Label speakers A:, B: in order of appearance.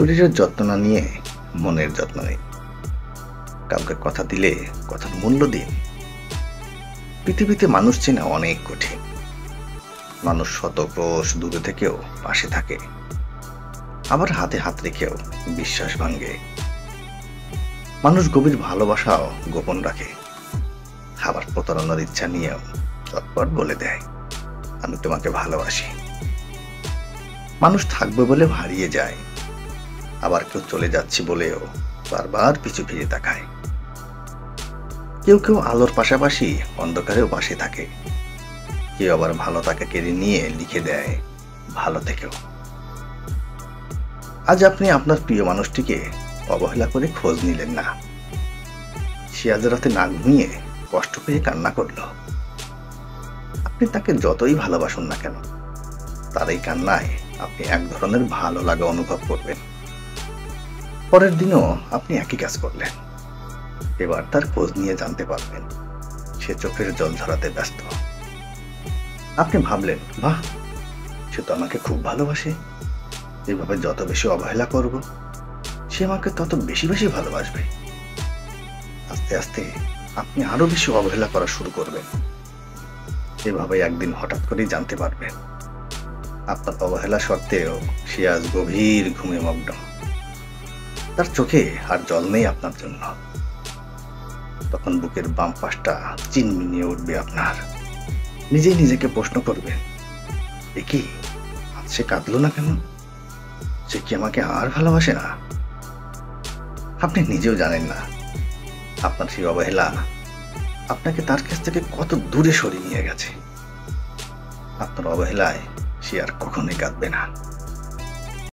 A: শরীরের যত্ন না নিয়ে মনের যত্ন নিন। কাউকে কথা দিলে কথার মূল্য দিন। পৃথিবীতে মানুষ চেনা অনেক কঠিন। মানুষ শত ক্রোশ দূরে থেকেও পাশে থাকে, আবার হাতে হাত রেখেও বিশ্বাস ভাঙে। মানুষ গভীর ভালোবাসাও গোপন রাখে, আবার প্রতারণার ইচ্ছা নিয়েও চটপট বলে দেয়, আমি তোমাকে ভালোবাসি। মানুষ থাকবে বলে হারিয়ে যায়, আবার কেউ চলে যাচ্ছি বলেও বারবার পিছু ফিরে তাকায়। কেউ কেউ আলোর পাশাপাশি অন্ধকারেও পাশে থাকে, কেউ আবার ভালো তাকে কেড়ে নিয়ে লিখে দেয়, ভালো থেকেও। আজ আপনি আপনার প্রিয় মানুষটিকে অবহেলা করে খোঁজ নিলেন না। সে আজ রাতে না ঘুমিয়ে কষ্ট পেয়ে কান্না করল। আপনি তাকে যতই ভালোবাসুন না কেন, তার এই কান্নায় আপনি এক ধরনের ভালো লাগা অনুভব করবেন। পরের দিনও আপনি একই কাজ করলেন। এবার তার খোঁজ নিয়ে জানতে পারবেন সে চোখের জল ঝরাতে ব্যস্ত। আপনি ভাবলেন, বাহ, সে তো আমাকে খুব ভালোবাসে। এভাবে যত বেশি অবহেলা করব, সে আমাকে তত বেশি বেশি ভালোবাসবে। আস্তে আস্তে আপনি আরো বেশি অবহেলা করা শুরু করবেন। এভাবে একদিন হঠাৎ করেই জানতে পারবেন আপনার অবহেলা সত্ত্বেও সে আজ গভীর ঘুমে মগ্ন। তার চোখে আর জল নেই আপনার জন্য। তখন বুকের বাম পাশটা চিনমিনিয়ে উঠবে আপনার। নিজেই নিজেকে প্রশ্ন করবেন, এ কি, আজ সে কাঁদলো না কেন? সে কি আমাকে আর ভালোবাসে না? আপনি নিজেও জানেন না আপনার সেই অবহেলা আপনাকে তার কাছ থেকে কত দূরে সরিয়ে নিয়ে গেছে। আপনার অবহেলায় সে আর কখনোই কাঁদবে না।